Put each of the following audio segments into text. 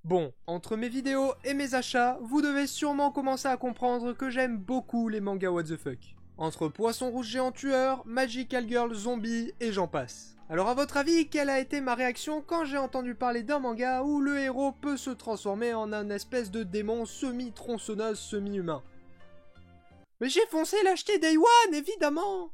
Bon, entre mes vidéos et mes achats, vous devez sûrement commencer à comprendre que j'aime beaucoup les mangas what the fuck. Entre Poisson Rouge Géant Tueur, Magical Girl Zombie et j'en passe. Alors à votre avis, quelle a été ma réaction quand j'ai entendu parler d'un manga où le héros peut se transformer en un espèce de démon semi-tronçonneuse, semi-humain? Mais j'ai foncé l'acheter Day One, évidemment!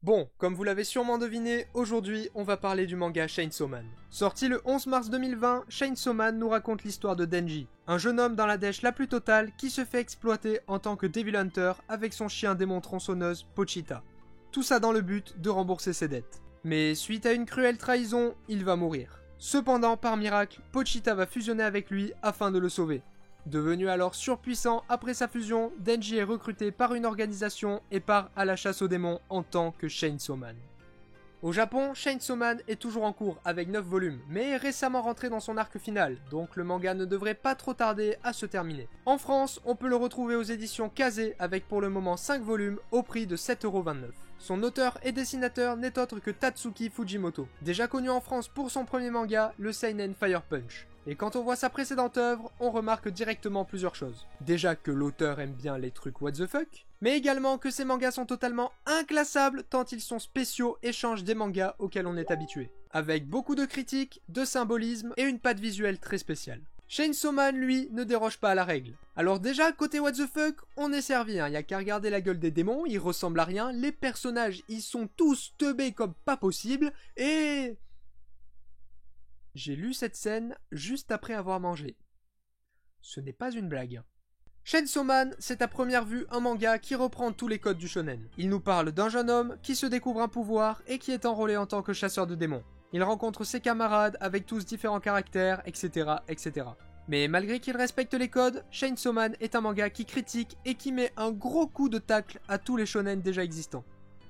Bon, comme vous l'avez sûrement deviné, aujourd'hui on va parler du manga Chainsaw Man. Sorti le 11 mars 2020, Chainsaw Man nous raconte l'histoire de Denji, un jeune homme dans la dèche la plus totale qui se fait exploiter en tant que Devil Hunter avec son chien démon tronçonneuse Pochita. Tout ça dans le but de rembourser ses dettes. Mais suite à une cruelle trahison, il va mourir. Cependant, par miracle, Pochita va fusionner avec lui afin de le sauver. Devenu alors surpuissant après sa fusion, Denji est recruté par une organisation et part à la chasse aux démons en tant que Chainsaw Man. Au Japon, Chainsaw Man est toujours en cours avec 9 volumes, mais est récemment rentré dans son arc final, donc le manga ne devrait pas trop tarder à se terminer. En France, on peut le retrouver aux éditions Kazé avec pour le moment 5 volumes au prix de 7,29 €. Son auteur et dessinateur n'est autre que Tatsuki Fujimoto, déjà connu en France pour son premier manga, le seinen Fire Punch. Et quand on voit sa précédente œuvre, on remarque directement plusieurs choses. Déjà que l'auteur aime bien les trucs what the fuck, mais également que ses mangas sont totalement inclassables tant ils sont spéciaux et changent des mangas auxquels on est habitué. Avec beaucoup de critiques, de symbolisme et une patte visuelle très spéciale. Chainsaw Man, lui, ne déroge pas à la règle. Alors déjà, côté what the fuck, on est servi, y a qu'à regarder la gueule des démons, ils ressemblent à rien, les personnages, ils sont tous teubés comme pas possible, et... J'ai lu cette scène juste après avoir mangé. Ce n'est pas une blague. Chainsaw Man, c'est à première vue un manga qui reprend tous les codes du shonen. Il nous parle d'un jeune homme qui se découvre un pouvoir et qui est enrôlé en tant que chasseur de démons. Il rencontre ses camarades avec tous différents caractères, etc., etc. Mais malgré qu'il respecte les codes, Chainsaw Man est un manga qui critique et qui met un gros coup de tacle à tous les shonen déjà existants.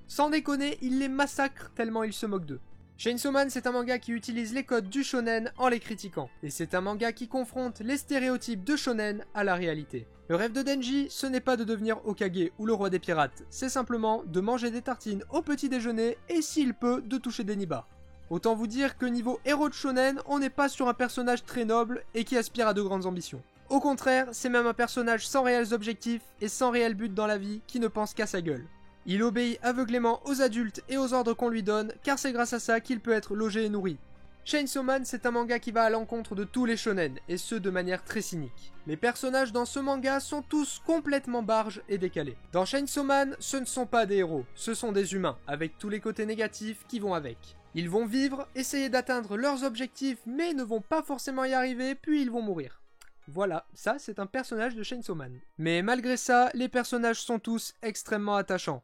Sans déconner, il les massacre tellement il se moque d'eux. Chainsaw Man, c'est un manga qui utilise les codes du shonen en les critiquant. Et c'est un manga qui confronte les stéréotypes de shonen à la réalité. Le rêve de Denji, ce n'est pas de devenir Hokage ou le roi des pirates, c'est simplement de manger des tartines au petit déjeuner et s'il peut, de toucher des nibards. Autant vous dire que niveau héros de shonen, on n'est pas sur un personnage très noble et qui aspire à de grandes ambitions. Au contraire, c'est même un personnage sans réels objectifs et sans réel but dans la vie qui ne pense qu'à sa gueule. Il obéit aveuglément aux adultes et aux ordres qu'on lui donne, car c'est grâce à ça qu'il peut être logé et nourri. Chainsaw Man, c'est un manga qui va à l'encontre de tous les shonen, et ce de manière très cynique. Les personnages dans ce manga sont tous complètement barges et décalés. Dans Chainsaw Man, ce ne sont pas des héros, ce sont des humains, avec tous les côtés négatifs qui vont avec. Ils vont vivre, essayer d'atteindre leurs objectifs, mais ne vont pas forcément y arriver, puis ils vont mourir. Voilà, ça c'est un personnage de Chainsaw Man. Mais malgré ça, les personnages sont tous extrêmement attachants.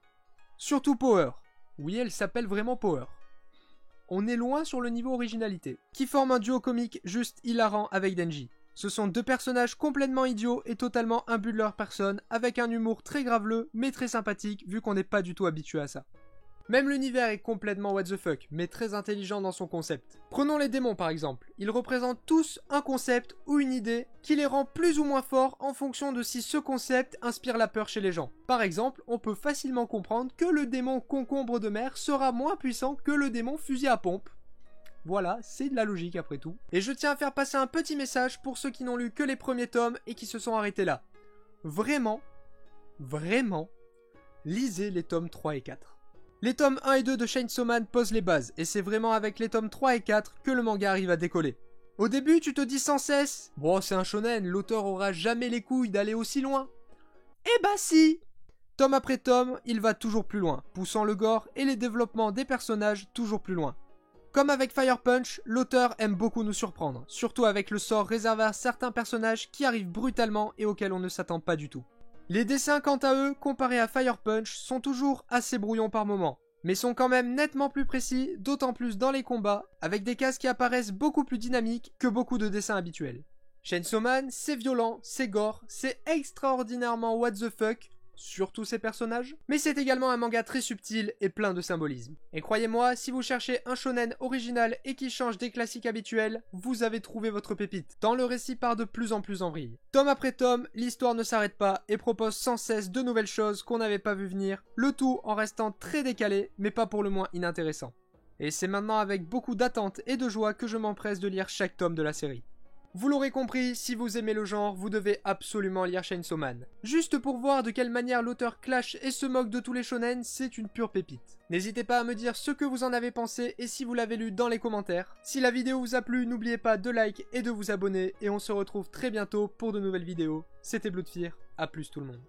Surtout Power. Oui, elle s'appelle vraiment Power. On est loin sur le niveau originalité. Qui forme un duo comique juste hilarant avec Denji. Ce sont deux personnages complètement idiots et totalement imbus de leur personne, avec un humour très graveleux, mais très sympathique, vu qu'on n'est pas du tout habitué à ça. Même l'univers est complètement what the fuck, mais très intelligent dans son concept. Prenons les démons par exemple. Ils représentent tous un concept ou une idée qui les rend plus ou moins forts en fonction de si ce concept inspire la peur chez les gens. Par exemple, on peut facilement comprendre que le démon concombre de mer sera moins puissant que le démon fusil à pompe. Voilà, c'est de la logique après tout. Et je tiens à faire passer un petit message pour ceux qui n'ont lu que les premiers tomes et qui se sont arrêtés là. Vraiment, lisez les tomes 3 et 4. Les tomes 1 et 2 de Chainsaw Man posent les bases, et c'est vraiment avec les tomes 3 et 4 que le manga arrive à décoller. Au début, tu te dis sans cesse « Bon, c'est un shonen, l'auteur aura jamais les couilles d'aller aussi loin. » Eh bah si! Tome après tome, il va toujours plus loin, poussant le gore et les développements des personnages toujours plus loin. Comme avec Fire Punch, l'auteur aime beaucoup nous surprendre, surtout avec le sort réservé à certains personnages qui arrivent brutalement et auxquels on ne s'attend pas du tout. Les dessins, quant à eux, comparés à Fire Punch, sont toujours assez brouillons par moments, mais sont quand même nettement plus précis, d'autant plus dans les combats, avec des cases qui apparaissent beaucoup plus dynamiques que beaucoup de dessins habituels. Chainsaw Man, c'est violent, c'est gore, c'est extraordinairement what the fuck, surtout ses personnages, mais c'est également un manga très subtil et plein de symbolisme. Et croyez-moi, si vous cherchez un shonen original et qui change des classiques habituels, vous avez trouvé votre pépite, tant le récit part de plus en plus en vrille. Tome après tome, l'histoire ne s'arrête pas et propose sans cesse de nouvelles choses qu'on n'avait pas vu venir, le tout en restant très décalé, mais pas pour le moins inintéressant. Et c'est maintenant avec beaucoup d'attente et de joie que je m'empresse de lire chaque tome de la série. Vous l'aurez compris, si vous aimez le genre, vous devez absolument lire Chainsaw Man. Juste pour voir de quelle manière l'auteur clash et se moque de tous les shonen, c'est une pure pépite. N'hésitez pas à me dire ce que vous en avez pensé et si vous l'avez lu dans les commentaires. Si la vidéo vous a plu, n'oubliez pas de like et de vous abonner et on se retrouve très bientôt pour de nouvelles vidéos. C'était Bloodfear, à plus tout le monde.